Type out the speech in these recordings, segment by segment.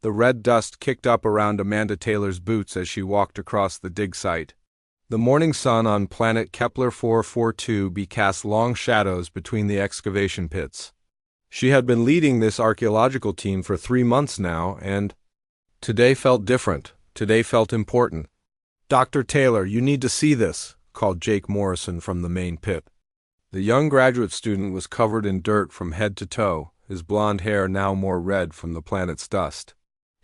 The red dust kicked up around Amanda Taylor's boots as she walked across the dig site. The morning sun on planet Kepler 442b cast long shadows between the excavation pits. She had been leading this archaeological team for 3 months now, and today felt different. Today felt important. "Dr. Taylor, you need to see this," called Jake Morrison from the main pit. The young graduate student was covered in dirt from head to toe, his blonde hair now more red from the planet's dust.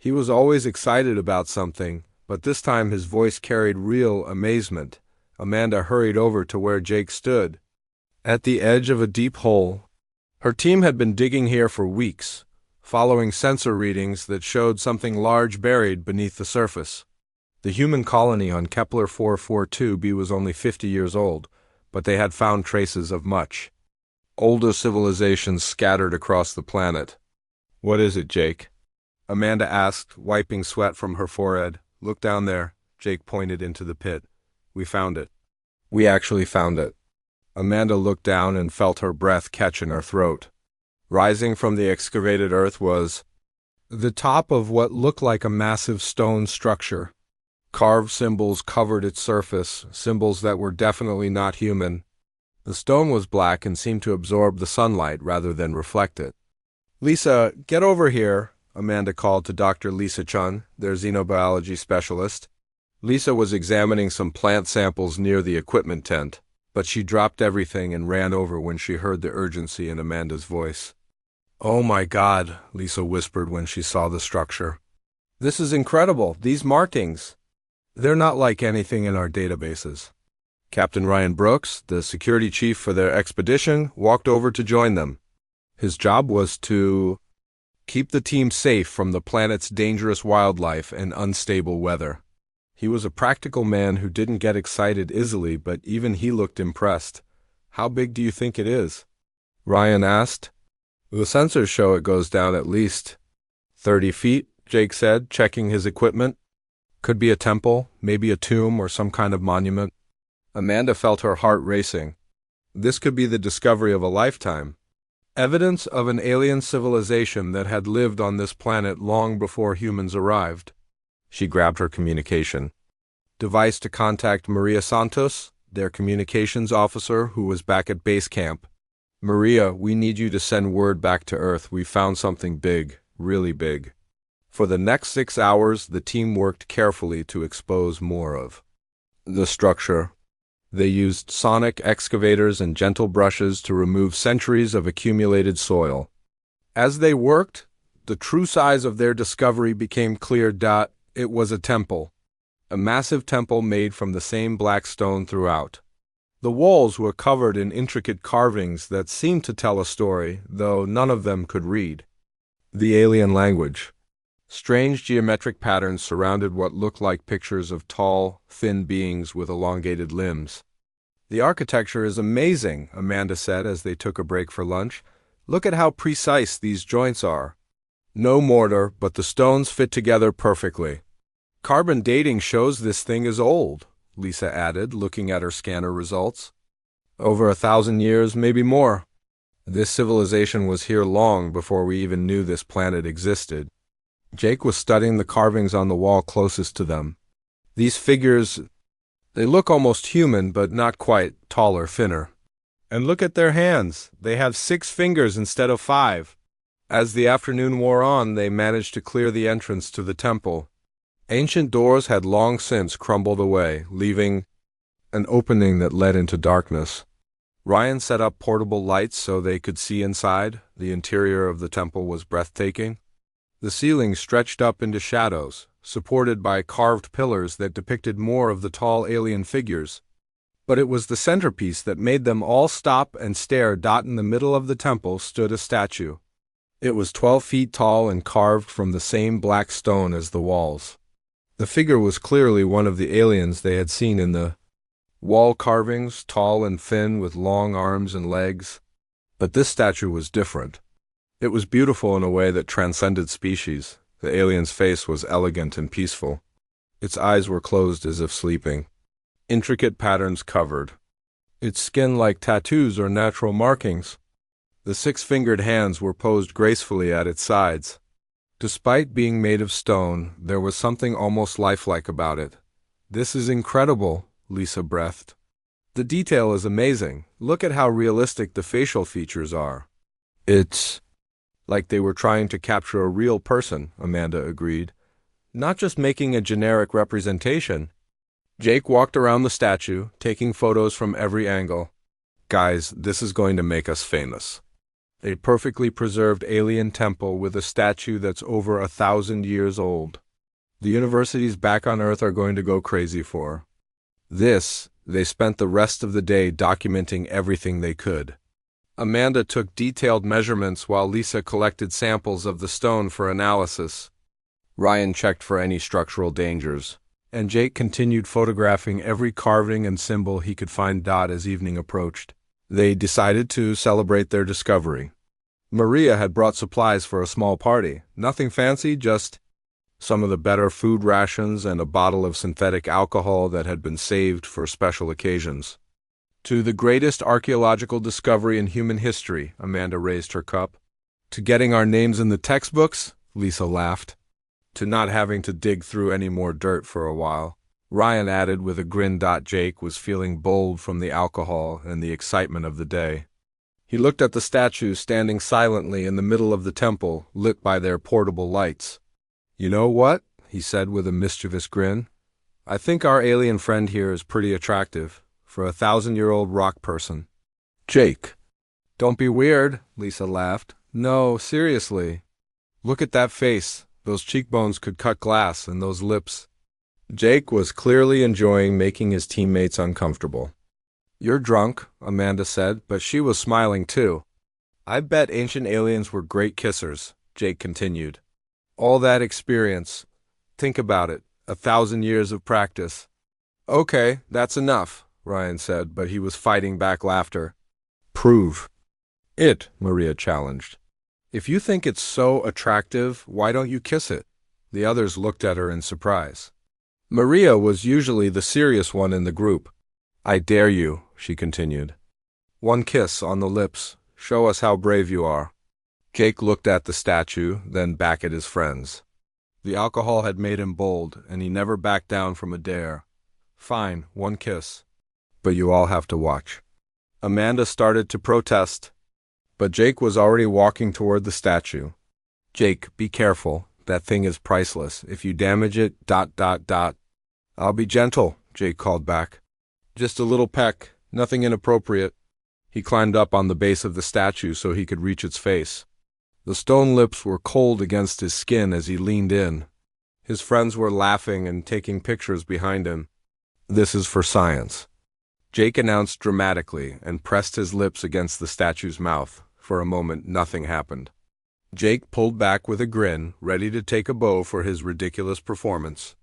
He was always excited about something, but this time his voice carried real amazement. Amanda hurried over to where Jake stood, at the edge of a deep hole. Her team had been digging here for weeks, following sensor readings that showed something large buried beneath the surface. The human colony on Kepler 442b was only 50 years old, but they had found traces of much older civilizations scattered across the planet. "What is it, Jake?" Amanda asked, wiping sweat from her forehead. "Look down there." Jake pointed into the pit. "We found it." "We actually found it." Amanda looked down and felt her breath catch in her throat. Rising from the excavated earth was the top of what looked like a massive stone structure. Carved symbols covered its surface, symbols that were definitely not human. The stone was black and seemed to absorb the sunlight rather than reflect it. "Lisa, get over here," Amanda called to Dr. Lisa Chun, their xenobiology specialist. Lisa was examining some plant samples near the equipment tent, but she dropped everything and ran over when she heard the urgency in Amanda's voice. "Oh my God," Lisa whispered when she saw the structure. "This is incredible. These markings. They're not like anything in our databases." Captain Ryan Brooks, the security chief for their expedition, walked over to join them. His job was to keep the team safe from the planet's dangerous wildlife and unstable weather. He was a practical man who didn't get excited easily, but even he looked impressed. "How big do you think it is?" Ryan asked. "The sensors show it goes down at least 30 feet, Jake said, checking his equipment. "Could be a temple, maybe a tomb or some kind of monument." Amanda felt her heart racing. This could be the discovery of a lifetime. Evidence of an alien civilization that had lived on this planet long before humans arrived. She grabbed her communication device to contact Maria Santos, their communications officer who was back at base camp. "Maria, we need you to send word back to Earth. We found something big, really big." For the next 6 hours, the team worked carefully to expose more of the structure. They used sonic excavators and gentle brushes to remove centuries of accumulated soil. As they worked, the true size of their discovery became clear. It was a temple. A massive temple made from the same black stone throughout. The walls were covered in intricate carvings that seemed to tell a story, though none of them could read the alien language. Strange geometric patterns surrounded what looked like pictures of tall, thin beings with elongated limbs. "The architecture is amazing," Amanda said as they took a break for lunch. "Look at how precise these joints are. No mortar, but the stones fit together perfectly." "Carbon dating shows this thing is old," Lisa added, looking at her scanner results. "Over 1,000 years, maybe more. This civilization was here long before we even knew this planet existed." Jake was studying the carvings on the wall closest to them. "These figures, they look almost human, but not quite, taller, thinner. And look at their hands. They have 6 fingers instead of 5. As the afternoon wore on, they managed to clear the entrance to the temple. Ancient doors had long since crumbled away, leaving an opening that led into darkness. Ryan set up portable lights so they could see inside. The interior of the temple was breathtaking. The ceiling stretched up into shadows, supported by carved pillars that depicted more of the tall alien figures. But it was the centerpiece that made them all stop and stare. In the middle of the temple stood a statue. It was 12 feet tall and carved from the same black stone as the walls. The figure was clearly one of the aliens they had seen in the wall carvings, tall and thin with long arms and legs. But this statue was different. It was beautiful in a way that transcended species. The alien's face was elegant and peaceful. Its eyes were closed as if sleeping. Intricate patterns covered its skin like tattoos or natural markings. The 6-fingered hands were posed gracefully at its sides. Despite being made of stone, there was something almost lifelike about it. "This is incredible," Lisa breathed. "The detail is amazing. Look at how realistic the facial features are." "It's like they were trying to capture a real person," Amanda agreed. "Not just making a generic representation." Jake walked around the statue, taking photos from every angle. "Guys, this is going to make us famous. A perfectly preserved alien temple with a statue that's over 1,000 years old. The universities back on Earth are going to go crazy for this." They spent the rest of the day documenting everything they could. Amanda took detailed measurements while Lisa collected samples of the stone for analysis. Ryan checked for any structural dangers, and Jake continued photographing every carving and symbol he could find. As evening approached, they decided to celebrate their discovery. Maria had brought supplies for a small party. Nothing fancy, just some of the better food rations and a bottle of synthetic alcohol that had been saved for special occasions. "To the greatest archaeological discovery in human history," Amanda raised her cup. "To getting our names in the textbooks," Lisa laughed. "To not having to dig through any more dirt for a while," Ryan added with a grin. Jake was feeling bold from the alcohol and the excitement of the day. He looked at the statue standing silently in the middle of the temple, lit by their portable lights. "You know what?" he said with a mischievous grin. "I think our alien friend here is pretty attractive for a 1,000-year-old rock person." "Jake." "Don't be weird," Lisa laughed. "No, seriously. Look at that face. Those cheekbones could cut glass, and those lips." Jake was clearly enjoying making his teammates uncomfortable. "You're drunk," Amanda said, but she was smiling too. "I bet ancient aliens were great kissers," Jake continued. "All that experience. Think about it, 1,000 years of practice." "Okay, that's enough," Ryan said, but he was fighting back laughter. "Prove it," Maria challenged. "If you think it's so attractive, why don't you kiss it?" The others looked at her in surprise. Maria was usually the serious one in the group. "I dare you," she continued. "One kiss on the lips. Show us how brave you are." Jake looked at the statue, then back at his friends. The alcohol had made him bold, and he never backed down from a dare. "Fine, one kiss. But you all have to watch." Amanda started to protest, but Jake was already walking toward the statue. "Jake, be careful. That thing is priceless. If you damage it, ... "I'll be gentle," Jake called back. "Just a little peck, nothing inappropriate." He climbed up on the base of the statue so he could reach its face. The stone lips were cold against his skin as he leaned in. His friends were laughing and taking pictures behind him. "This is for science," Jake announced dramatically and pressed his lips against the statue's mouth. For a moment, nothing happened. Jake pulled back with a grin, ready to take a bow for his ridiculous performance.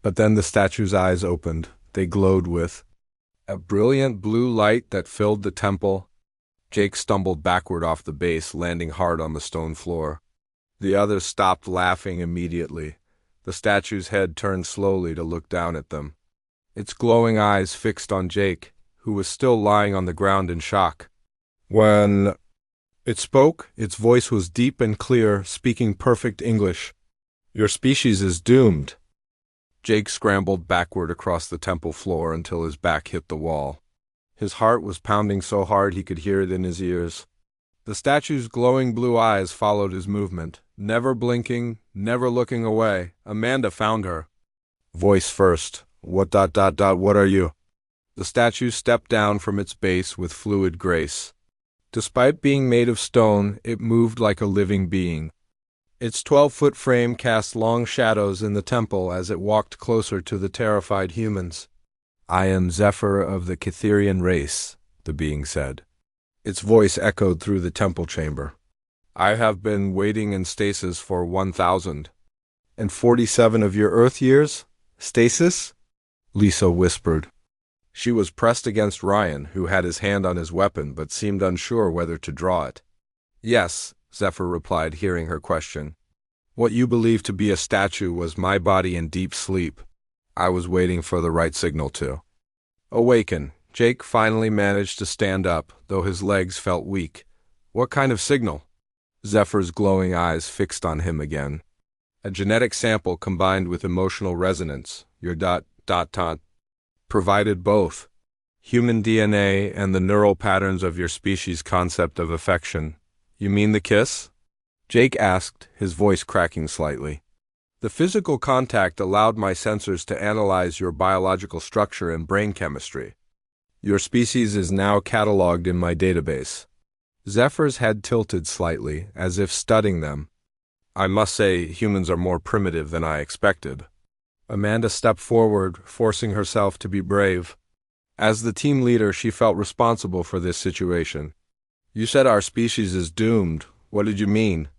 But then the statue's eyes opened. They glowed with a brilliant blue light that filled the temple. Jake stumbled backward off the base, landing hard on the stone floor. The others stopped laughing immediately. The statue's head turned slowly to look down at them, its glowing eyes fixed on Jake, who was still lying on the ground in shock. When it spoke, its voice was deep and clear, speaking perfect English. "Your species is doomed." Jake scrambled backward across the temple floor until his back hit the wall. His heart was pounding so hard he could hear it in his ears. The statue's glowing blue eyes followed his movement, never blinking, never looking away. Amanda found her. Voice first. What are you?" The statue stepped down from its base with fluid grace. Despite being made of stone, it moved like a living being. Its 12-foot frame cast long shadows in the temple as it walked closer to the terrified humans. "I am Zephyr of the Catherian race," the being said. Its voice echoed through the temple chamber. "I have been waiting in stasis for 1,047 of your Earth years? Stasis?" Lisa whispered. She was pressed against Ryan, who had his hand on his weapon but seemed unsure whether to draw it. "Yes," Zephyr replied, hearing her question. "What you believe to be a statue was my body in deep sleep. I was waiting for the right signal to awaken." Jake finally managed to stand up, though his legs felt weak. "What kind of signal?" Zephyr's glowing eyes fixed on him again. A genetic sample combined with emotional resonance, your ... provided both human DNA and the neural patterns of your species' concept of affection. You mean the kiss? Jake asked, his voice cracking slightly. The physical contact allowed my sensors to analyze your biological structure and brain chemistry. Your species is now cataloged in my database. Zephyr's head tilted slightly, as if studying them. I must say, humans are more primitive than I expected. Amanda stepped forward, forcing herself to be brave. As the team leader, she felt responsible for this situation. You said our species is doomed. What did you mean?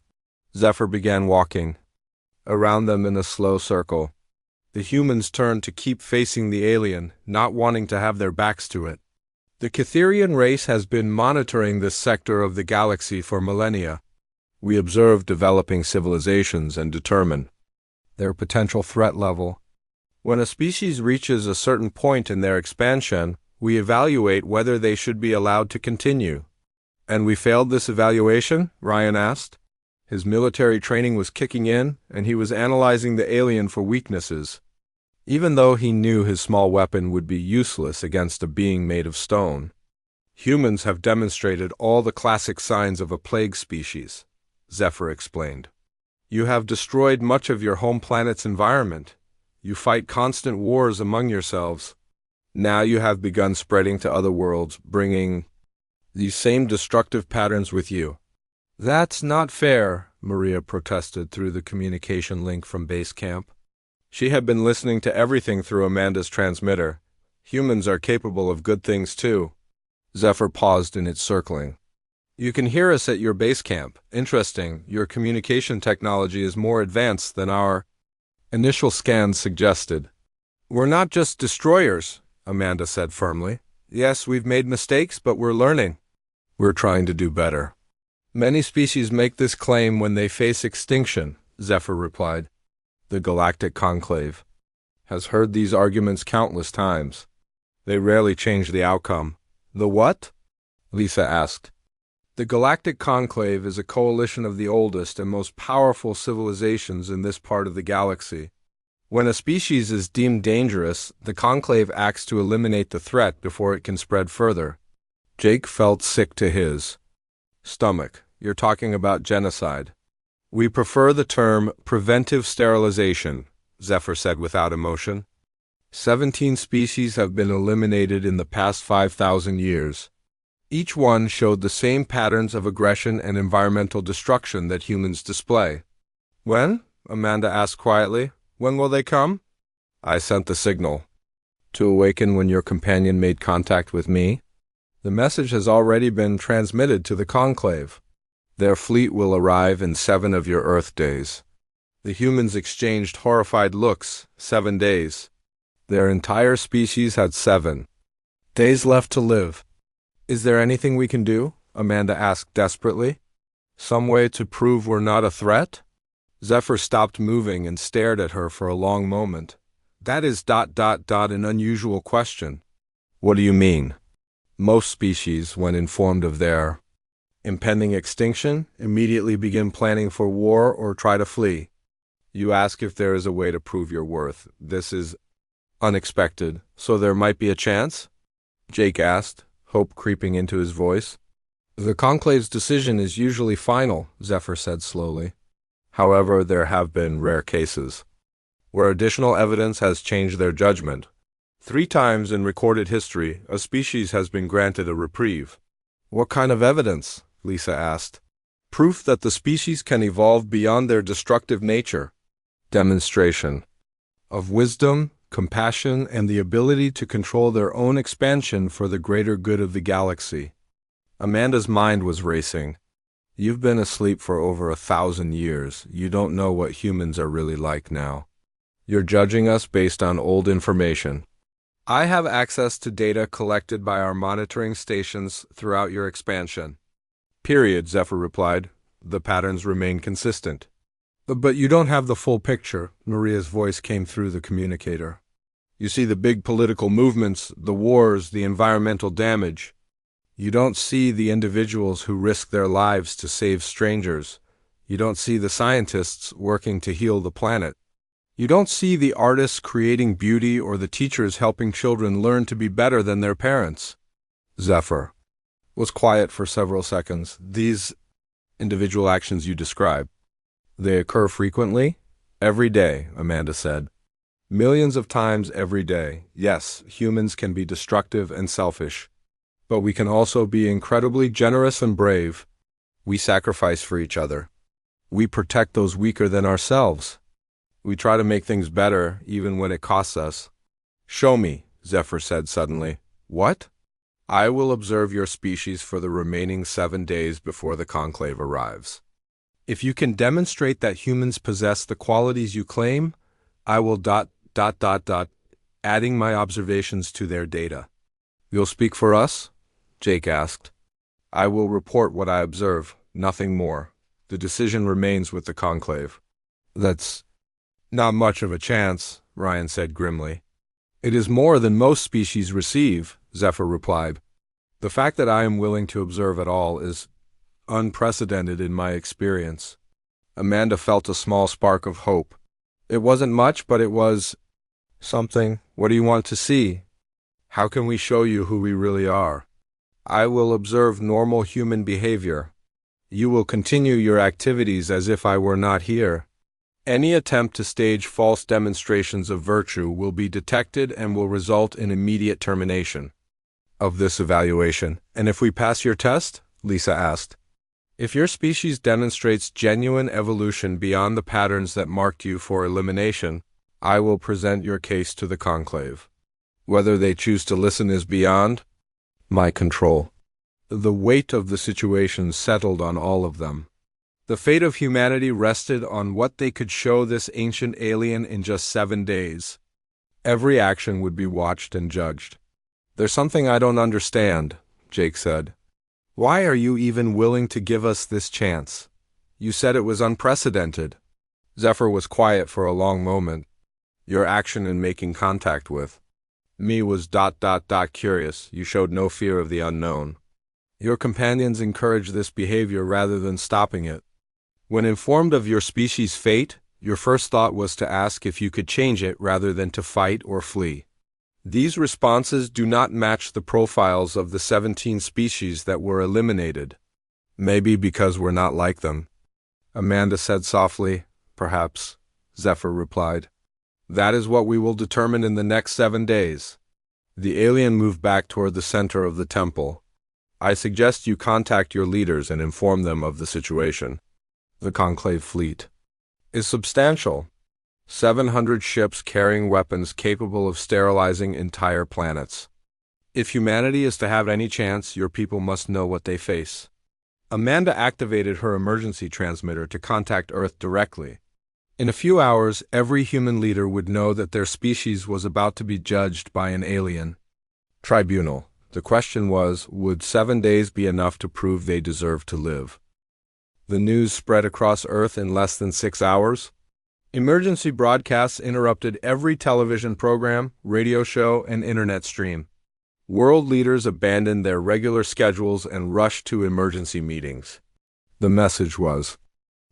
Zephyr began walking around them in a slow circle. The humans turned to keep facing the alien, not wanting to have their backs to it. The Catherian race has been monitoring this sector of the galaxy for millennia. We observe developing civilizations and determine their potential threat level. When a species reaches a certain point in their expansion, we evaluate whether they should be allowed to continue. And we failed this evaluation? Ryan asked. His military training was kicking in, and he was analyzing the alien for weaknesses. Even though he knew his small weapon would be useless against a being made of stone. Humans have demonstrated all the classic signs of a plague species, Zephyr explained. You have destroyed much of your home planet's environment. You fight constant wars among yourselves. Now you have begun spreading to other worlds, bringing these same destructive patterns with you. That's not fair, Maria protested through the communication link from base camp. She had been listening to everything through Amanda's transmitter. Humans are capable of good things too. Zephyr paused in its circling. You can hear us at your base camp. Interesting, your communication technology is more advanced than our initial scans suggested. We're not just destroyers, Amanda said firmly. Yes, we've made mistakes, but we're learning. We're trying to do better. Many species make this claim when they face extinction, Zephyr replied. The Galactic Conclave has heard these arguments countless times. They rarely change the outcome. The what? Lisa asked. The Galactic Conclave is a coalition of the oldest and most powerful civilizations in this part of the galaxy. When a species is deemed dangerous, the Conclave acts to eliminate the threat before it can spread further. Jake felt sick to his stomach. You're talking about genocide. We prefer the term preventive sterilization, Zephyr said without emotion. 17 species have been eliminated in the past 5,000 years. Each one showed the same patterns of aggression and environmental destruction that humans display. When? Amanda asked quietly. When will they come? I sent the signal. To awaken when your companion made contact with me? The message has already been transmitted to the Conclave. Their fleet will arrive in 7 of your Earth days. The humans exchanged horrified looks. 7 days. Their entire species had 7 days left to live. Is there anything we can do? Amanda asked desperately. Some way to prove we're not a threat? Zephyr stopped moving and stared at her for a long moment. That is ... an unusual question. What do you mean? Most species, when informed of their impending extinction, immediately begin planning for war or try to flee. You ask if there is a way to prove your worth. This is unexpected, so there might be a chance? Jake asked, hope creeping into his voice. The Conclave's decision is usually final, Zephyr said slowly. However, there have been rare cases where additional evidence has changed their judgment. 3 times in recorded history, a species has been granted a reprieve. What kind of evidence? Lisa asked. Proof that the species can evolve beyond their destructive nature. Demonstration of wisdom, compassion, and the ability to control their own expansion for the greater good of the galaxy. Amanda's mind was racing. You've been asleep for over 1,000 years. You don't know what humans are really like now. You're judging us based on old information. I have access to data collected by our monitoring stations throughout your expansion. Period, Zephyr replied. The patterns remain consistent. But you don't have the full picture, Maria's voice came through the communicator. You see the big political movements, the wars, the environmental damage. You don't see the individuals who risk their lives to save strangers. You don't see the scientists working to heal the planet. You don't see the artists creating beauty or the teachers helping children learn to be better than their parents. Zephyr was quiet for several seconds. These individual actions you describe, they occur frequently? Every day, Amanda said. Millions of times every day. Yes, humans can be destructive and selfish, but we can also be incredibly generous and brave. We sacrifice for each other. We protect those weaker than ourselves. We try to make things better, even when it costs us. Show me, Zephyr said suddenly. What? I will observe your species for the remaining 7 days before the conclave arrives. If you can demonstrate that humans possess the qualities you claim, I will ... adding my observations to their data. You'll speak for us? Jake asked. I will report what I observe, nothing more. The decision remains with the conclave. That's not much of a chance, Ryan said grimly. It is more than most species receive, Zephyr replied. The fact that I am willing to observe at all is unprecedented in my experience. Amanda felt a small spark of hope. It wasn't much, but it was something. What do you want to see? How can we show you who we really are? I will observe normal human behavior. You will continue your activities as if I were not here. Any attempt to stage false demonstrations of virtue will be detected and will result in immediate termination of this evaluation. And if we pass your test? Lisa asked. If your species demonstrates genuine evolution beyond the patterns that marked you for elimination, I will present your case to the conclave. Whether they choose to listen is beyond my control. The weight of the situation settled on all of them. The fate of humanity rested on what they could show this ancient alien in just 7 days. Every action would be watched and judged. There's something I don't understand, Jake said. Why are you even willing to give us this chance? You said it was unprecedented. Zephyr was quiet for a long moment. Your action in making contact with me was ... curious. You showed no fear of the unknown. Your companions encouraged this behavior rather than stopping it. When informed of your species' fate, your first thought was to ask if you could change it rather than to fight or flee. These responses do not match the profiles of the 17 species that were eliminated. Maybe because we're not like them. Amanda said softly. Perhaps, Zephyr replied. That is what we will determine in the next 7 days. The alien moved back toward the center of the temple. I suggest you contact your leaders and inform them of the situation. The conclave fleet is substantial. 700 ships carrying weapons capable of sterilizing entire planets. If humanity is to have any chance, your people must know what they face. Amanda activated her emergency transmitter to contact Earth directly. In a few hours, every human leader would know that their species was about to be judged by an alien tribunal. The question was, would 7 days be enough to prove they deserved to live? The news spread across Earth in less than 6 hours. Emergency broadcasts interrupted every television program, radio show, and internet stream. World leaders abandoned their regular schedules and rushed to emergency meetings. The message was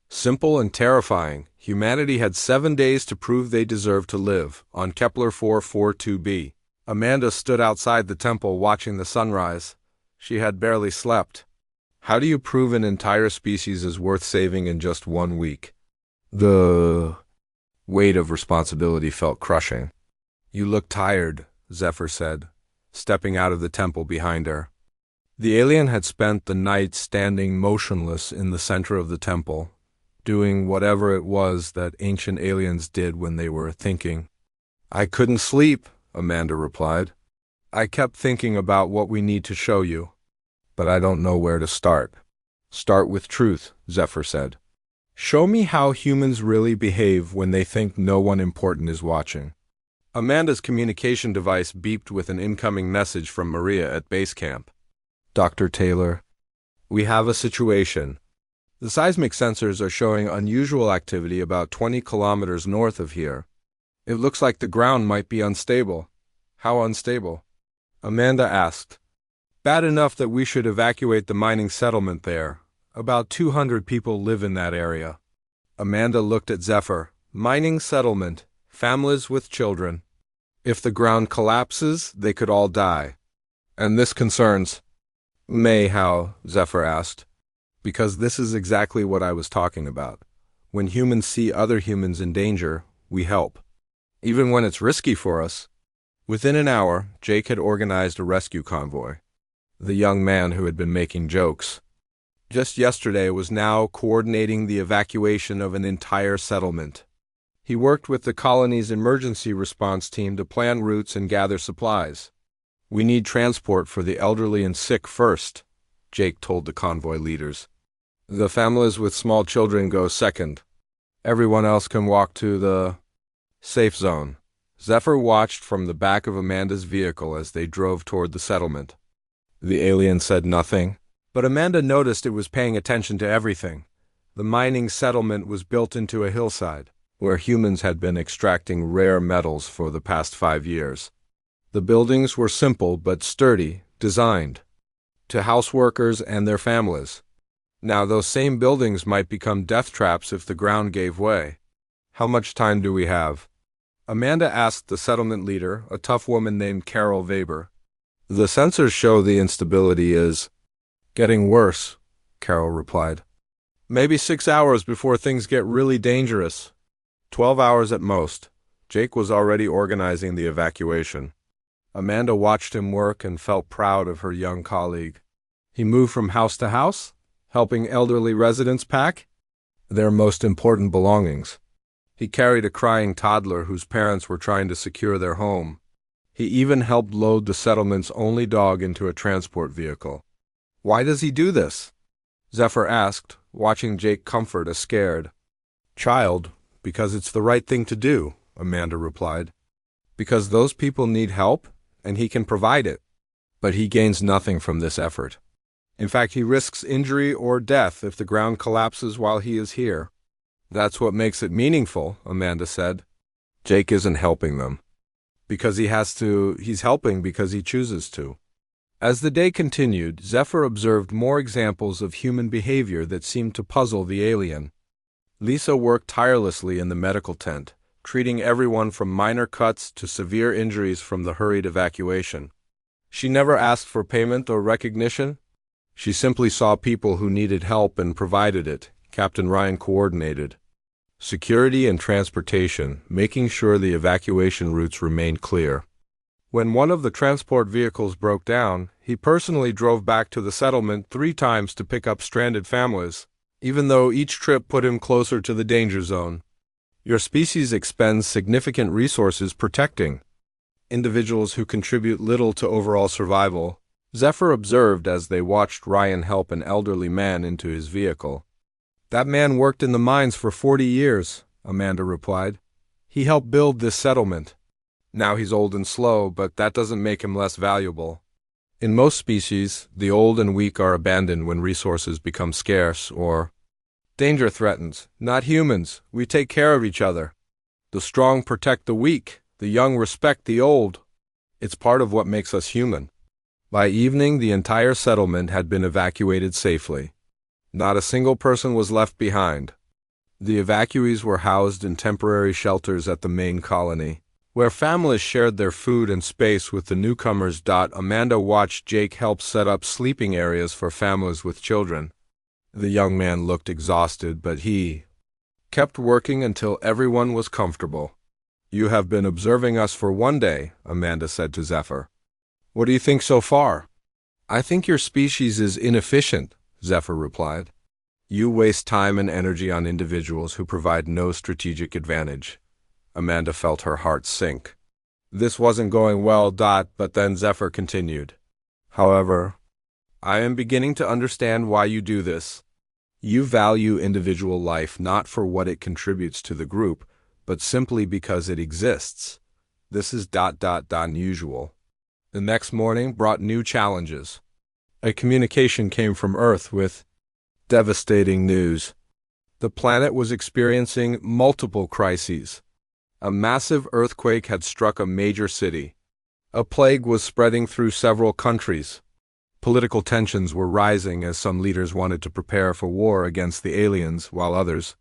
simple and terrifying. Humanity had 7 days to prove they deserved to live. On Kepler 442b, Amanda stood outside the temple watching the sunrise. She had barely slept. How do you prove an entire species is worth saving in just 1 week? The weight of responsibility felt crushing. You look tired, Zephyr said, stepping out of the temple behind her. The alien had spent the night standing motionless in the center of the temple, doing whatever it was that ancient aliens did when they were thinking. I couldn't sleep, Amanda replied. I kept thinking about what we need to show you, but I don't know where to start. Start with truth, Zephyr said. Show me how humans really behave when they think no one important is watching. Amanda's communication device beeped with an incoming message from Maria at base camp. Dr. Taylor, we have a situation. The seismic sensors are showing unusual activity about 20 kilometers north of here. It looks like the ground might be unstable. How unstable? Amanda asked. Bad enough that we should evacuate the mining settlement there, About 200 people live in that area. Amanda looked at Zephyr. Mining settlement. Families with children. If the ground collapses, they could all die. And this concerns May. How? Zephyr asked. Because this is exactly what I was talking about. When humans see other humans in danger, we help. Even when it's risky for us. Within an hour, Jake had organized a rescue convoy. The young man who had been making jokes just yesterday was now coordinating the evacuation of an entire settlement. He worked with the colony's emergency response team to plan routes and gather supplies. We need transport for the elderly and sick first, Jake told the convoy leaders. The families with small children go second. Everyone else can walk to the safe zone. Zephyr watched from the back of Amanda's vehicle as they drove toward the settlement. The alien said nothing, but Amanda noticed it was paying attention to everything. The mining settlement was built into a hillside, where humans had been extracting rare metals for the past 5 years. The buildings were simple but sturdy, designed to house workers and their families. Now those same buildings might become death traps if the ground gave way. How much time do we have? Amanda asked the settlement leader, a tough woman named Carol Weber. The sensors show the instability is getting worse, Carol replied. Maybe 6 hours before things get really dangerous. 12 hours at most. Jake was already organizing the evacuation. Amanda watched him work and felt proud of her young colleague. He moved from house to house, helping elderly residents pack their most important belongings. He carried a crying toddler whose parents were trying to secure their home. He even helped load the settlement's only dog into a transport vehicle. Why does he do this? Zephyr asked, watching Jake comfort a scared child. Because it's the right thing to do, Amanda replied. Because those people need help, and he can provide it. But he gains nothing from this effort. In fact, he risks injury or death if the ground collapses while he is here. That's what makes it meaningful, Amanda said. Jake isn't helping them. Because he has to, he's helping because he chooses to. As the day continued, Zephyr observed more examples of human behavior that seemed to puzzle the alien. Lisa worked tirelessly in the medical tent, treating everyone from minor cuts to severe injuries from the hurried evacuation. She never asked for payment or recognition. She simply saw people who needed help and provided it. Captain Ryan coordinated security and transportation, making sure the evacuation routes remained clear. When one of the transport vehicles broke down, he personally drove back to the settlement 3 times to pick up stranded families, even though each trip put him closer to the danger zone. Your species expends significant resources protecting individuals who contribute little to overall survival, Zephyr observed as they watched Ryan help an elderly man into his vehicle. That man worked in the mines for 40 years, Amanda replied. He helped build this settlement. Now he's old and slow, but that doesn't make him less valuable. In most species, the old and weak are abandoned when resources become scarce or danger threatens. Not humans. We take care of each other. The strong protect the weak. The young respect the old. It's part of what makes us human. By evening, the entire settlement had been evacuated safely. Not a single person was left behind. The evacuees were housed in temporary shelters at the main colony, where families shared their food and space with the newcomers. Amanda watched Jake help set up sleeping areas for families with children. The young man looked exhausted, but he kept working until everyone was comfortable. You have been observing us for 1 day, Amanda said to Zephyr. What do you think so far? I think your species is inefficient, Zephyr replied. You waste time and energy on individuals who provide no strategic advantage. Amanda felt her heart sink. This wasn't going well, but then Zephyr continued. However, I am beginning to understand why you do this. You value individual life not for what it contributes to the group, but simply because it exists. This is unusual. The next morning brought new challenges. A communication came from Earth with devastating news. The planet was experiencing multiple crises. A massive earthquake had struck a major city. A plague was spreading through several countries. Political tensions were rising as some leaders wanted to prepare for war against the aliens, while others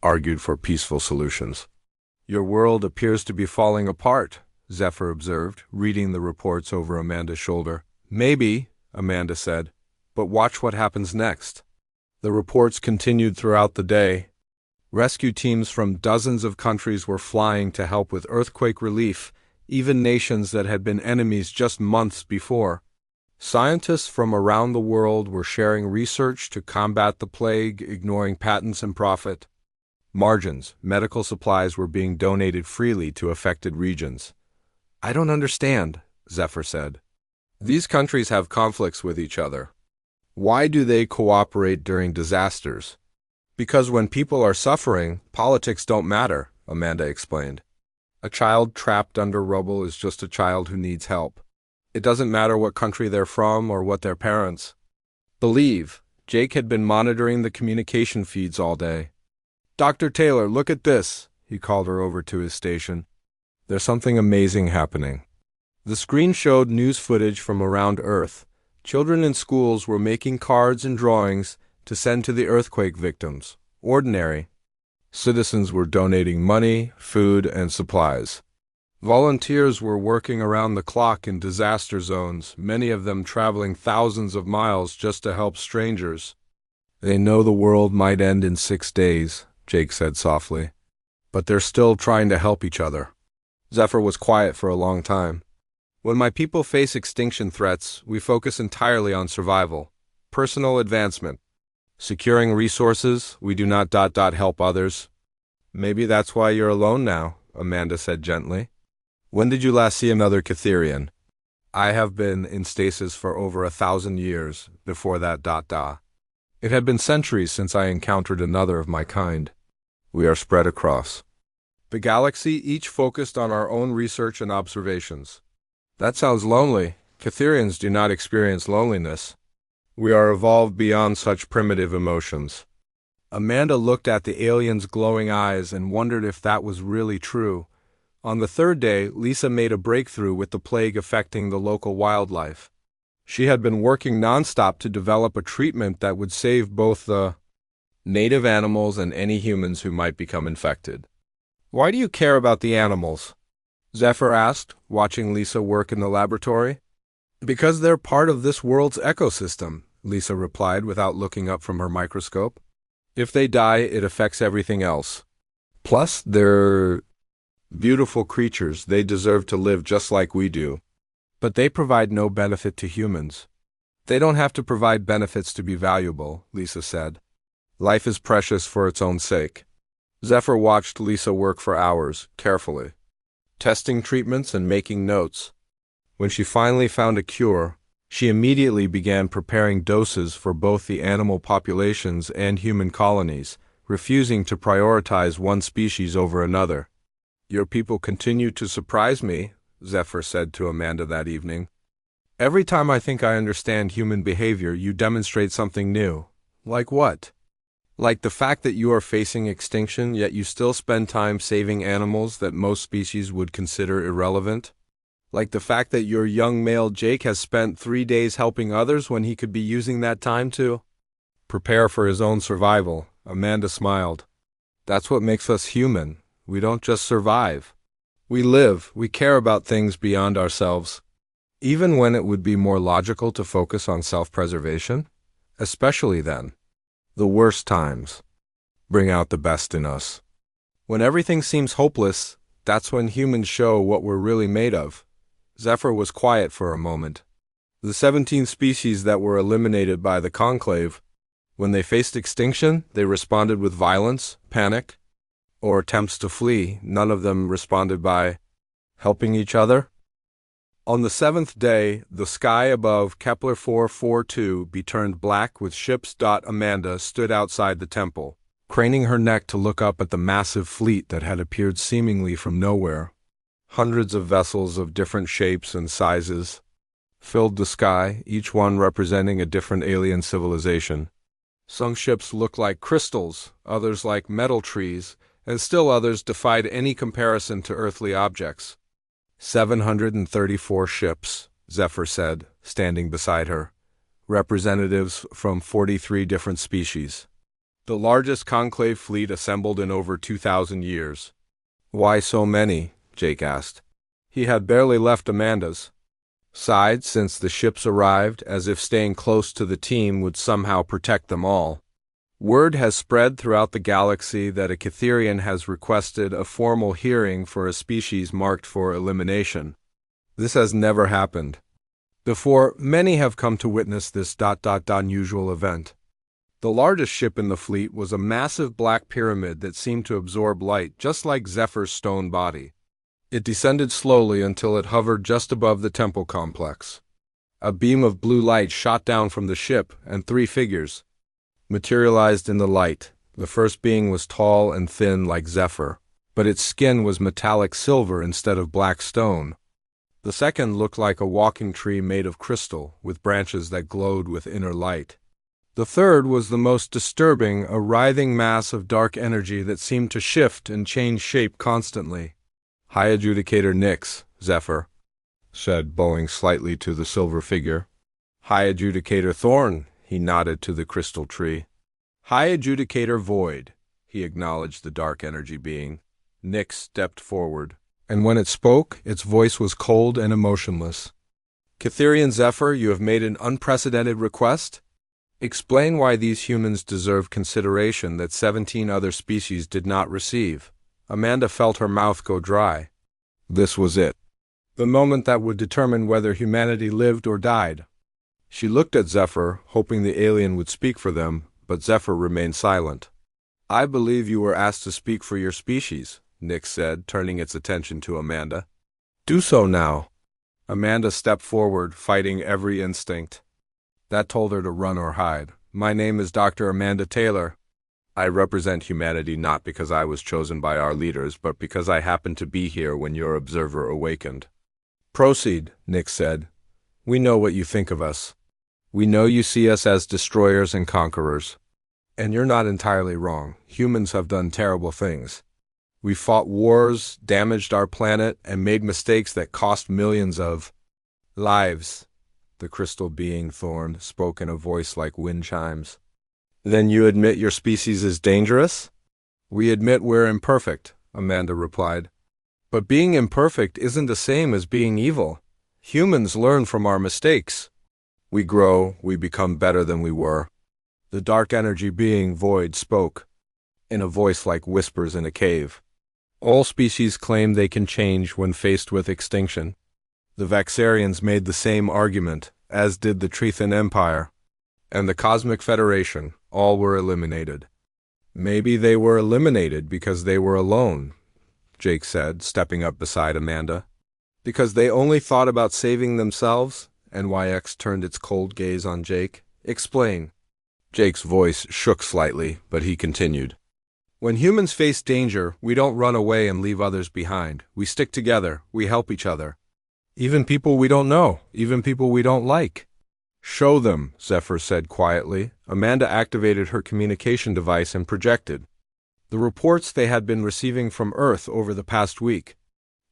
argued for peaceful solutions. "Your world appears to be falling apart," Zephyr observed, reading the reports over Amanda's shoulder. "Maybe," Amanda said, "but watch what happens next." The reports continued throughout the day. Rescue teams from dozens of countries were flying to help with earthquake relief, even nations that had been enemies just months before. Scientists from around the world were sharing research to combat the plague, ignoring patents and profit margins. Medical supplies were being donated freely to affected regions. "I don't understand," Zephyr said. "These countries have conflicts with each other. Why do they cooperate during disasters?" "Because when people are suffering, politics don't matter," Amanda explained. "A child trapped under rubble is just a child who needs help. It doesn't matter what country they're from or what their parents believe." Jake had been monitoring the communication feeds all day. "Dr. Taylor, look at this," he called her over to his station. "There's something amazing happening." The screen showed news footage from around Earth. Children in schools were making cards and drawings to send to the earthquake victims. Ordinary citizens were donating money, food, and supplies. Volunteers were working around the clock in disaster zones, many of them traveling thousands of miles just to help strangers. "They know the world might end in 6 days," Jake said softly, "but they're still trying to help each other." Zephyr was quiet for a long time. "When my people face extinction threats, we focus entirely on survival, personal advancement. Securing resources, we do not help others." "Maybe that's why you're alone now," Amanda said gently. "When did you last see another Catherian?" "I have been in stasis for over 1,000 years. Before that, It had been centuries since I encountered another of my kind. We are spread across the galaxy, each focused on our own research and observations." "That sounds lonely." "Catherians do not experience loneliness. We are evolved beyond such primitive emotions." Amanda looked at the alien's glowing eyes and wondered if that was really true. On the third day, Lisa made a breakthrough with the plague affecting the local wildlife. She had been working nonstop to develop a treatment that would save both the native animals and any humans who might become infected. "Why do you care about the animals?" Zephyr asked, watching Lisa work in the laboratory. "Because they're part of this world's ecosystem," Lisa replied without looking up from her microscope. "If they die, it affects everything else. Plus, they're beautiful creatures. They deserve to live just like we do. But they provide no benefit to humans." "They don't have to provide benefits to be valuable," Lisa said. "Life is precious for its own sake." Zephyr watched Lisa work for hours, carefully, testing treatments and making notes. When she finally found a cure, she immediately began preparing doses for both the animal populations and human colonies, refusing to prioritize one species over another. "Your people continue to surprise me," Zephyr said to Amanda that evening. "Every time I think I understand human behavior, you demonstrate something new." "Like what?" "Like the fact that you are facing extinction, yet you still spend time saving animals that most species would consider irrelevant. Like the fact that your young male Jake has spent 3 days helping others when he could be using that time to prepare for his own survival." Amanda smiled. "That's what makes us human. We don't just survive. We live. We care about things beyond ourselves. Even when it would be more logical to focus on self-preservation. Especially then. The worst times bring out the best in us. When everything seems hopeless, that's when humans show what we're really made of." Zephyr was quiet for a moment. The 17 species that were eliminated by the Conclave, when they faced extinction, they responded with violence, panic, or attempts to flee. None of them responded by helping each other. On the 7th day, the sky above Kepler 442 turned black with ships. Amanda stood outside the temple, craning her neck to look up at the massive fleet that had appeared seemingly from nowhere. Hundreds of vessels of different shapes and sizes filled the sky, each one representing a different alien civilization. Some ships looked like crystals, others like metal trees, and still others defied any comparison to earthly objects. 734 ships, Zephyr said, standing beside her. representatives from 43 different species. The largest conclave fleet assembled in over 2,000 years. Why so many? Jake asked. He had barely left Amanda's side since the ships arrived, as if staying close to the team would somehow protect them all. Word has spread throughout the galaxy that a Catherian has requested a formal hearing for a species marked for elimination. This has never happened before. Many have come to witness this unusual event. The largest ship in the fleet was a massive black pyramid that seemed to absorb light, just like Zephyr's stone body. It descended slowly until it hovered just above the temple complex. A beam of blue light shot down from the ship, and three figures materialized in the light. The first being was tall and thin like Zephyr, but its skin was metallic silver instead of black stone. The second looked like a walking tree made of crystal, with branches that glowed with inner light. The third was the most disturbing, a writhing mass of dark energy that seemed to shift and change shape constantly. High Adjudicator Nyx, Zephyr said, bowing slightly to the silver figure. High Adjudicator Thorn, he nodded to the crystal tree. High Adjudicator Void, he acknowledged the dark energy being. Nyx stepped forward, and when it spoke, its voice was cold and emotionless. Catherian Zephyr, you have made an unprecedented request? Explain why these humans deserve consideration that 17 other species did not receive. Amanda felt her mouth go dry. This was it. The moment that would determine whether humanity lived or died. She looked at Zephyr, hoping the alien would speak for them, but Zephyr remained silent. I believe you were asked to speak for your species, Nyx said, turning its attention to Amanda. Do so now. Amanda stepped forward, fighting every instinct that told her to run or hide. My name is Dr. Amanda Taylor. I represent humanity not because I was chosen by our leaders, but because I happened to be here when your observer awakened. Proceed, Nyx said. We know what you think of us. We know you see us as destroyers and conquerors. And you're not entirely wrong. Humans have done terrible things. We fought wars, damaged our planet, and made mistakes that cost millions of lives. The crystal being Thorn spoke in a voice like wind chimes. Then you admit your species is dangerous? We admit we're imperfect, Amanda replied. But being imperfect isn't the same as being evil. Humans learn from our mistakes. We grow, we become better than we were. The dark energy being Void spoke, in a voice like whispers in a cave. All species claim they can change when faced with extinction. The Vaxarians made the same argument, as did the Trethan Empire and the Cosmic Federation. All were eliminated. Maybe they were eliminated because they were alone, Jake said, stepping up beside Amanda. Because they only thought about saving themselves? NYX turned its cold gaze on Jake. Explain. Jake's voice shook slightly, but he continued. When humans face danger, we don't run away and leave others behind. We stick together. We help each other. Even people we don't know. Even people we don't like. Show them, Zephyr said quietly. Amanda activated her communication device and projected the reports they had been receiving from Earth over the past week.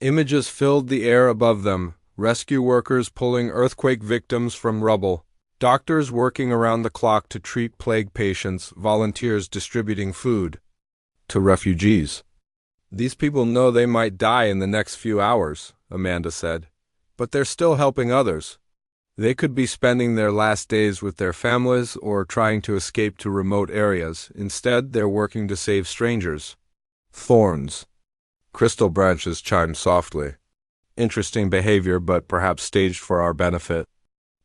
Images filled the air above them. Rescue workers pulling earthquake victims from rubble. Doctors working around the clock to treat plague patients. Volunteers distributing food to refugees. These people know they might die in the next few hours, Amanda said. But they're still helping others. They could be spending their last days with their families or trying to escape to remote areas. Instead, they're working to save strangers. Thorns. Crystal branches chimed softly. Interesting behavior, but perhaps staged for our benefit.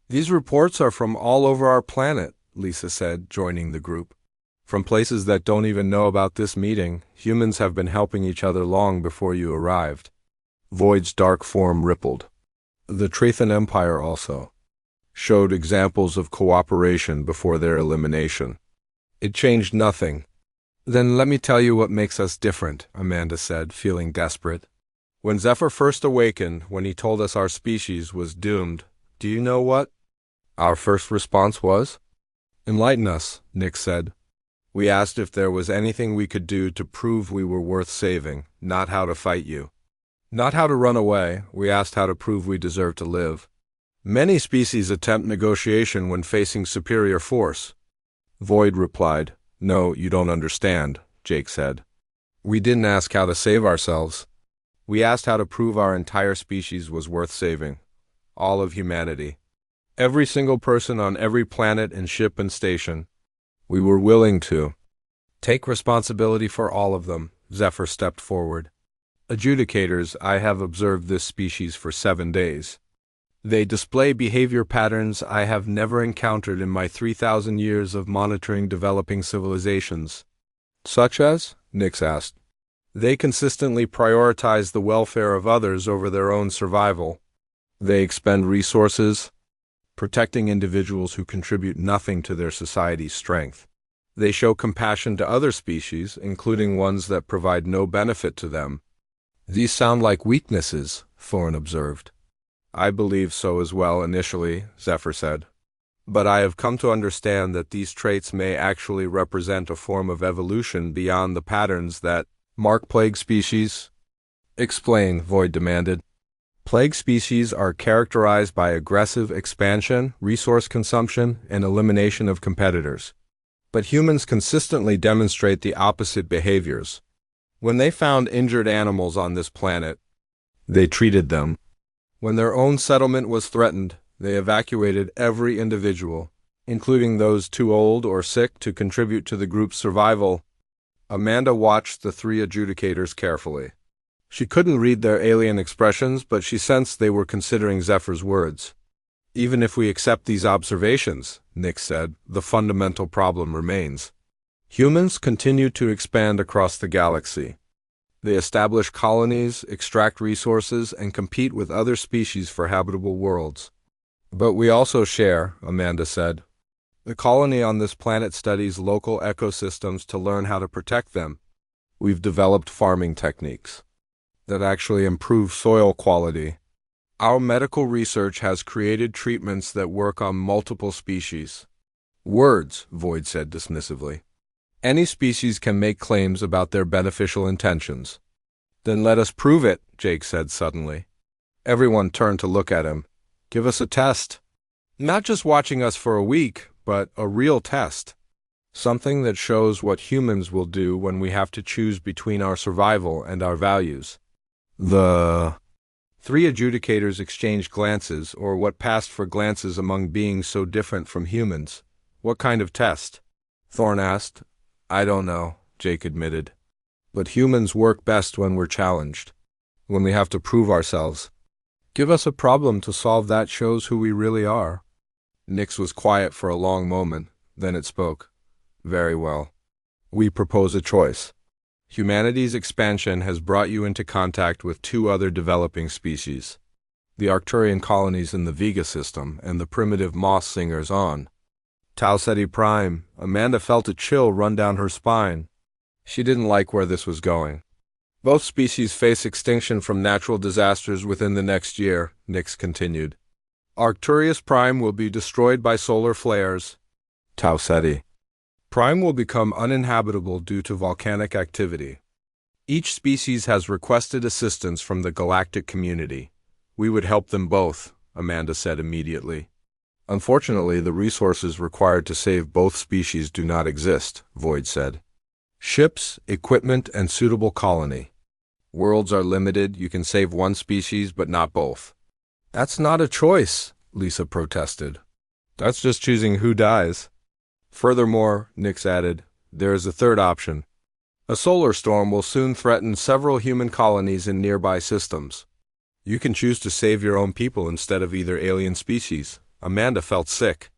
These reports are from all over our planet, Lisa said, joining the group. From places that don't even know about this meeting. Humans have been helping each other long before you arrived. Void's dark form rippled. The Trethan Empire also showed examples of cooperation before their elimination. It changed nothing. Then let me tell you what makes us different, Amanda said, feeling desperate. When Zephyr first awakened, when he told us our species was doomed, do you know what our first response was? Enlighten us, Nyx said. We asked if there was anything we could do to prove we were worth saving, not how to fight you. Not how to run away. We asked how to prove we deserve to live. Many species attempt negotiation when facing superior force. Void replied. No, you don't understand, Jake said. We didn't ask how to save ourselves. We asked how to prove our entire species was worth saving. All of humanity. Every single person on every planet and ship and station. We were willing to take responsibility for all of them. Zephyr stepped forward. Adjudicators, I have observed this species for 7 days. They display behavior patterns I have never encountered in my 3,000 years of monitoring developing civilizations. Such as? Nix asked. They consistently prioritize the welfare of others over their own survival. They expend resources, protecting individuals who contribute nothing to their society's strength. They show compassion to other species, including ones that provide no benefit to them. These sound like weaknesses, Thorn observed. I believe so as well initially, Zephyr said. But I have come to understand that these traits may actually represent a form of evolution beyond the patterns that mark plague species. Explain, Void demanded. Plague species are characterized by aggressive expansion, resource consumption, and elimination of competitors. But humans consistently demonstrate the opposite behaviors. When they found injured animals on this planet, they treated them. When their own settlement was threatened, they evacuated every individual, including those too old or sick to contribute to the group's survival. Amanda watched the 3 adjudicators carefully. She couldn't read their alien expressions, but she sensed they were considering Zephyr's words. Even if we accept these observations, Nick said, the fundamental problem remains. Humans continue to expand across the galaxy. They establish colonies, extract resources, and compete with other species for habitable worlds. But we also share, Amanda said. The colony on this planet studies local ecosystems to learn how to protect them. We've developed farming techniques that actually improve soil quality. Our medical research has created treatments that work on multiple species. Words, Void said dismissively. Any species can make claims about their beneficial intentions. Then let us prove it, Jake said suddenly. Everyone turned to look at him. Give us a test. Not just watching us for a week, but a real test. Something that shows what humans will do when we have to choose between our survival and our values. The 3 adjudicators exchanged glances, or what passed for glances among beings so different from humans. What kind of test? Thorn asked. I don't know, Jake admitted. But humans work best when we're challenged, when we have to prove ourselves. Give us a problem to solve that shows who we really are. Nix was quiet for a long moment, then it spoke. Very well. We propose a choice. Humanity's expansion has brought you into contact with 2 other developing species. The Arcturian colonies in the Vega system and the primitive moss singers on Tau Ceti Prime. Amanda felt a chill run down her spine. She didn't like where this was going. Both species face extinction from natural disasters within the next year, Nix continued. Arcturus Prime will be destroyed by solar flares. Tau Ceti Prime will become uninhabitable due to volcanic activity. Each species has requested assistance from the galactic community. We would help them both, Amanda said immediately. Unfortunately, the resources required to save both species do not exist, Void said. Ships, equipment, and suitable colony. Worlds are limited. You can save one species, but not both. That's not a choice, Lisa protested. That's just choosing who dies. Furthermore, Nix added, there is a third option. A solar storm will soon threaten several human colonies in nearby systems. You can choose to save your own people instead of either alien species. Amanda felt sick.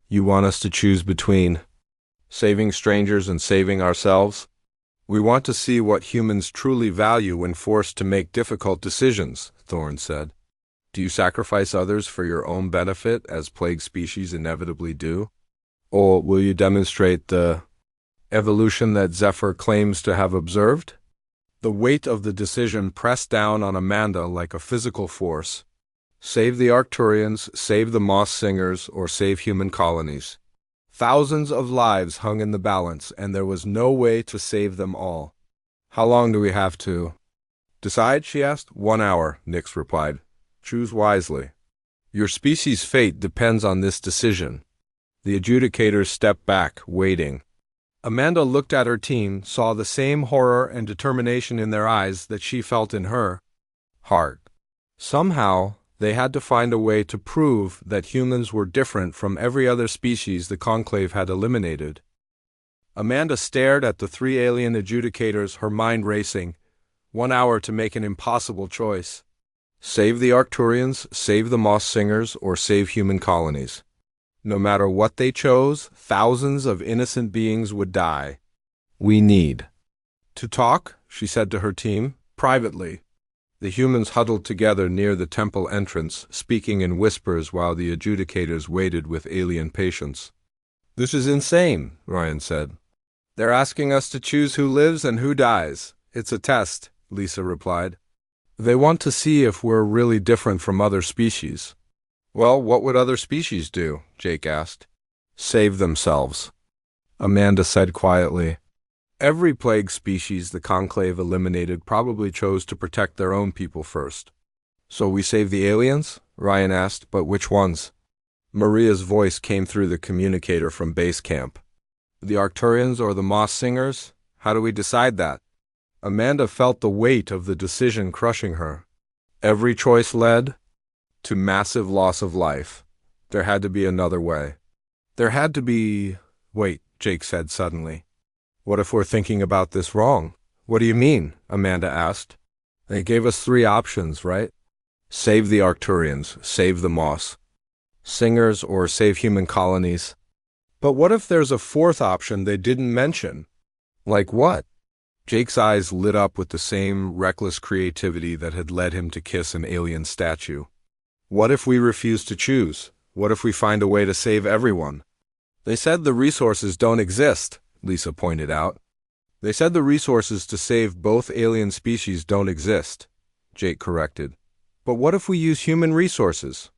You want us to choose between saving strangers and saving ourselves? We want to see what humans truly value when forced to make difficult decisions, Thorne said. Do you sacrifice others for your own benefit, as plague species inevitably do? Or will you demonstrate the evolution that Zephyr claims to have observed? The weight of the decision pressed down on Amanda like a physical force. Save the Arcturians, save the Moss Singers, or save human colonies. Thousands of lives hung in the balance, and there was no way to save them all. How long do we have to decide, she asked. 1 hour, Nix replied. Choose wisely. Your species' fate depends on this decision. The adjudicators stepped back, waiting. Amanda looked at her team, saw the same horror and determination in their eyes that she felt in her heart. Somehow, they had to find a way to prove that humans were different from every other species the Conclave had eliminated. Amanda stared at the three alien adjudicators, her mind racing. 1 hour to make an impossible choice. Save the Arcturians, save the Moss Singers, or save human colonies. No matter what they chose, thousands of innocent beings would die. We need to talk, she said to her team, privately. The humans huddled together near the temple entrance, speaking in whispers while the adjudicators waited with alien patience. This is insane, Ryan said. They're asking us to choose who lives and who dies. It's a test, Lisa replied. They want to see if we're really different from other species. Well, what would other species do? Jake asked. Save themselves, Amanda said quietly. Every plague species the Conclave eliminated probably chose to protect their own people first. So we save the aliens? Ryan asked, but which ones? Maria's voice came through the communicator from base camp. The Arcturians or the Moss Singers? How do we decide that? Amanda felt the weight of the decision crushing her. Every choice led to massive loss of life. There had to be another way. There had to be... Wait, Jake said suddenly. What if we're thinking about this wrong? What do you mean? Amanda asked. They gave us 3 options, right? Save the Arcturians, save the Moss Singers, or save human colonies. But what if there's a 4th option they didn't mention? Like what? Jake's eyes lit up with the same reckless creativity that had led him to kiss an alien statue. What if we refuse to choose? What if we find a way to save everyone? They said the resources don't exist, Lisa pointed out. They said the resources to save both alien species don't exist, Jake corrected. But what if we use human resources?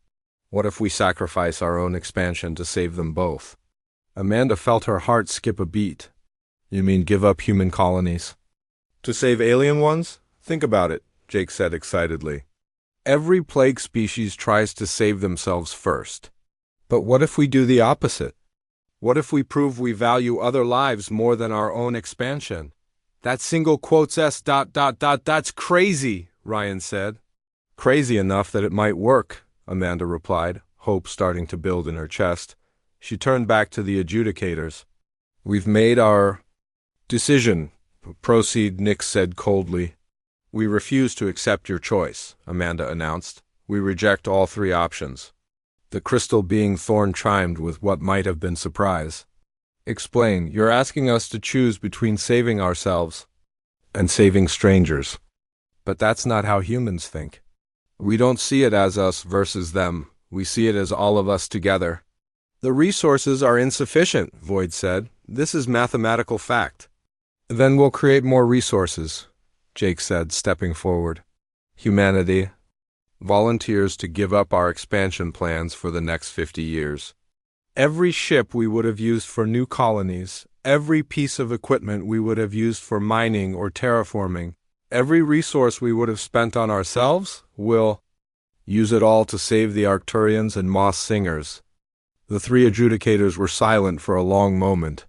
What if we sacrifice our own expansion to save them both? Amanda felt her heart skip a beat. You mean give up human colonies? To save alien ones? Think about it, Jake said excitedly. Every plague species tries to save themselves first. But what if we do the opposite? What if we prove we value other lives more than our own expansion? That single quotes S ... That's crazy, Ryan said. Crazy enough that it might work, Amanda replied, hope starting to build in her chest. She turned back to the adjudicators. We've made our decision. Proceed, Nick said coldly. We refuse to accept your choice, Amanda announced. We reject all 3 options. The crystal being Thorn chimed with what might have been surprise. Explain, you're asking us to choose between saving ourselves and saving strangers. But that's not how humans think. We don't see it as us versus them. We see it as all of us together. The resources are insufficient, Void said. This is mathematical fact. Then we'll create more resources, Jake said, stepping forward. Humanity, volunteers to give up our expansion plans for the next 50 years. Every ship we would have used for new colonies, every piece of equipment we would have used for mining or terraforming, every resource we would have spent on ourselves, we'll use it all to save the Arcturians and Moss Singers. The 3 adjudicators were silent for a long moment.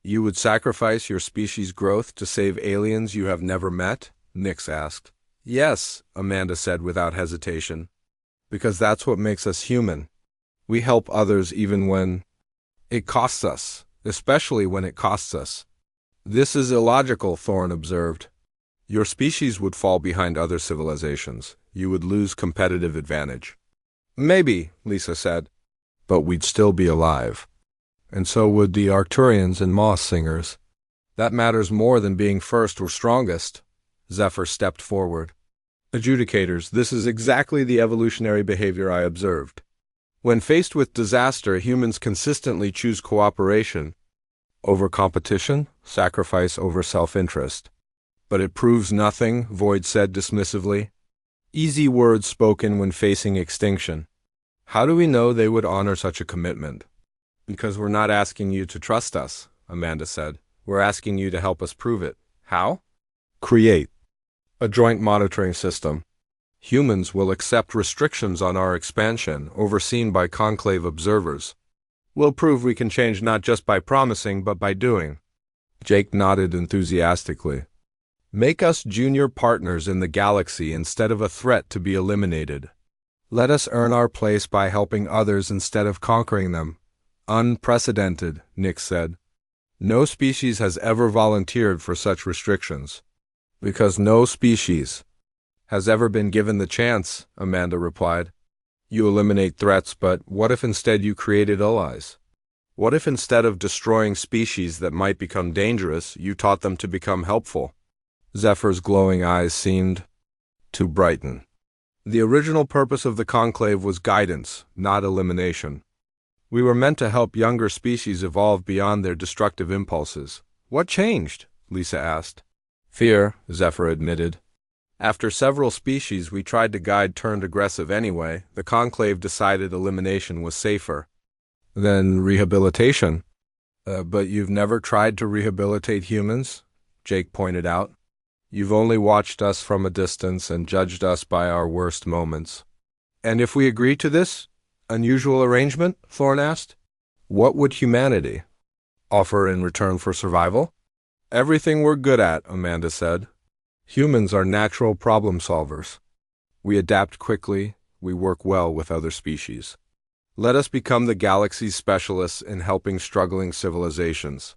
You would sacrifice your species' growth to save aliens you have never met? Nix asked. Yes, Amanda said without hesitation. Because that's what makes us human. We help others even when it costs us, especially when it costs us. This is illogical, Thorn observed. Your species would fall behind other civilizations. You would lose competitive advantage. Maybe, Lisa said. But we'd still be alive. And so would the Arcturians and Moss Singers. That matters more than being first or strongest. Zephyr stepped forward. Adjudicators, this is exactly the evolutionary behavior I observed. When faced with disaster, humans consistently choose cooperation over competition, sacrifice over self-interest. But it proves nothing, Void said dismissively. Easy words spoken when facing extinction. How do we know they would honor such a commitment? Because we're not asking you to trust us, Amanda said. We're asking you to help us prove it. How? Create a joint monitoring system. Humans will accept restrictions on our expansion, overseen by conclave observers. We'll prove we can change not just by promising, but by doing. Jake nodded enthusiastically. Make us junior partners in the galaxy instead of a threat to be eliminated. Let us earn our place by helping others instead of conquering them. Unprecedented, Nick said. No species has ever volunteered for such restrictions. Because no species has ever been given the chance, Amanda replied. You eliminate threats, but what if instead you created allies? What if instead of destroying species that might become dangerous, you taught them to become helpful? Zephyr's glowing eyes seemed to brighten. The original purpose of the conclave was guidance, not elimination. We were meant to help younger species evolve beyond their destructive impulses. What changed? Lisa asked. Fear, Zephyr admitted. After several species we tried to guide turned aggressive anyway, the conclave decided elimination was safer. Then rehabilitation. But you've never tried to rehabilitate humans? Jake pointed out. You've only watched us from a distance and judged us by our worst moments. And if we agree to this unusual arrangement? Thorne asked. What would humanity offer in return for survival? Everything we're good at, Amanda said. Humans are natural problem solvers. We adapt quickly, we work well with other species. Let us become the galaxy's specialists in helping struggling civilizations.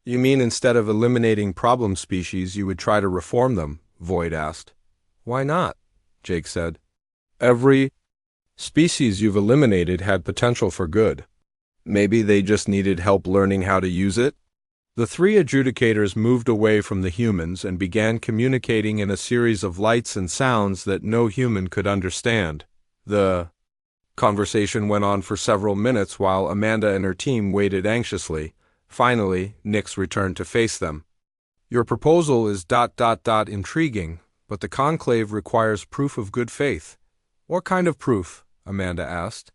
You mean instead of eliminating problem species, you would try to reform them? Void asked. Why not? Jake said. Every species you've eliminated had potential for good. Maybe they just needed help learning how to use it? The three adjudicators moved away from the humans and began communicating in a series of lights and sounds that no human could understand. The conversation went on for several minutes while Amanda and her team waited anxiously. Finally, Nix returned to face them. Your proposal is ... intriguing, but the conclave requires proof of good faith. What kind of proof? Amanda asked.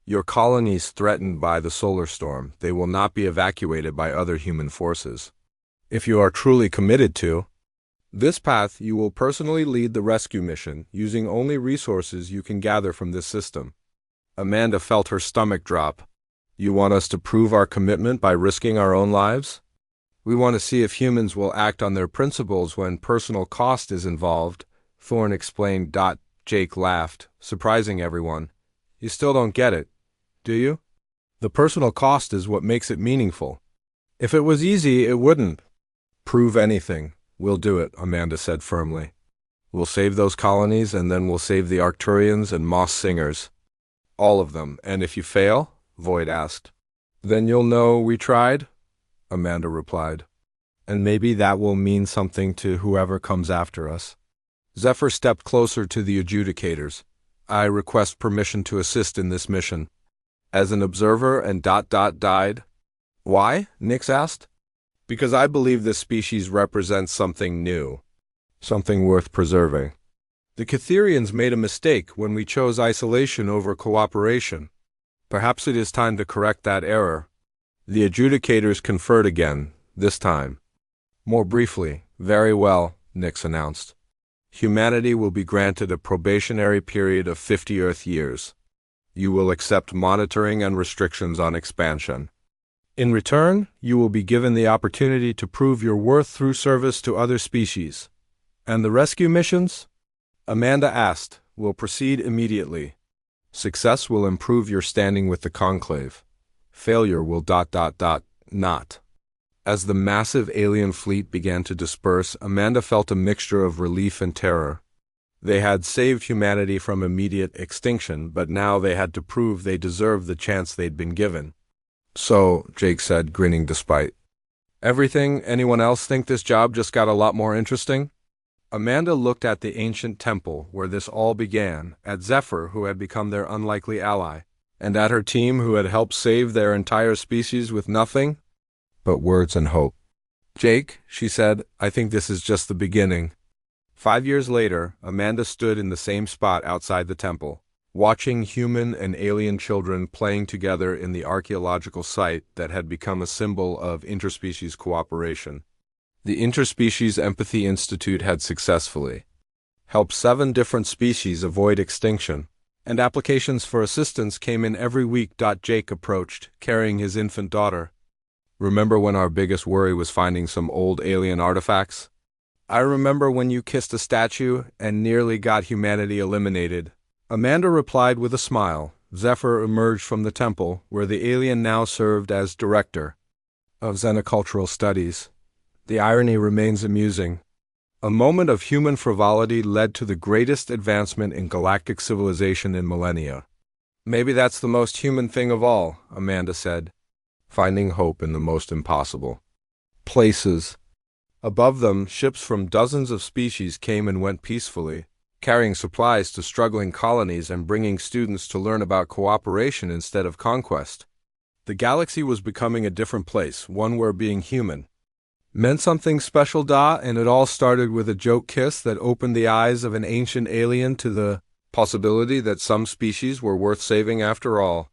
Your colony's threatened by the solar storm. They will not be evacuated by other human forces. If you are truly committed to this path, you will personally lead the rescue mission, using only resources you can gather from this system. Amanda felt her stomach drop. You want us to prove our commitment by risking our own lives? We want to see if humans will act on their principles when personal cost is involved, Thorne explained. Jake laughed, surprising everyone. You still don't get it, do you? The personal cost is what makes it meaningful. If it was easy, it wouldn't prove anything. We'll do it, Amanda said firmly. We'll save those colonies, and then we'll save the Arcturians and Moss Singers. All of them. And if you fail? Void asked. Then you'll know we tried? Amanda replied. And maybe that will mean something to whoever comes after us. Zephyr stepped closer to the adjudicators. I request permission to assist in this mission. As an observer and ... died. Why? Nix asked. Because I believe this species represents something new. Something worth preserving. The Catherians made a mistake when we chose isolation over cooperation. Perhaps it is time to correct that error. The adjudicators conferred again, this time. More briefly, very well, Nix announced. Humanity will be granted a probationary period of 50 Earth years. You will accept monitoring and restrictions on expansion. In return, you will be given the opportunity to prove your worth through service to other species. And the rescue missions? Amanda asked, will proceed immediately. Success will improve your standing with the conclave. Failure will ... not. As the massive alien fleet began to disperse, Amanda felt a mixture of relief and terror. They had saved humanity from immediate extinction, but now they had to prove they deserved the chance they'd been given. So, Jake said, grinning despite everything, anyone else think this job just got a lot more interesting? Amanda looked at the ancient temple where this all began, at Zephyr, who had become their unlikely ally, and at her team who had helped save their entire species with nothing but words and hope. Jake, she said, I think this is just the beginning. 5 years later, Amanda stood in the same spot outside the temple, watching human and alien children playing together in the archaeological site that had become a symbol of interspecies cooperation. The Interspecies Empathy Institute had successfully help 7 different species avoid extinction, and applications for assistance came in every week. Jake approached, carrying his infant daughter. Remember when our biggest worry was finding some old alien artifacts? I remember when you kissed a statue and nearly got humanity eliminated. Amanda replied with a smile. Zephyr emerged from the temple, where the alien now served as director of xenocultural studies. The irony remains amusing. A moment of human frivolity led to the greatest advancement in galactic civilization in millennia. Maybe that's the most human thing of all, Amanda said, finding hope in the most impossible places. Above them, ships from dozens of species came and went peacefully, carrying supplies to struggling colonies and bringing students to learn about cooperation instead of conquest. The galaxy was becoming a different place, one where being human meant something special. And it all started with a joke kiss that opened the eyes of an ancient alien to the possibility that some species were worth saving after all.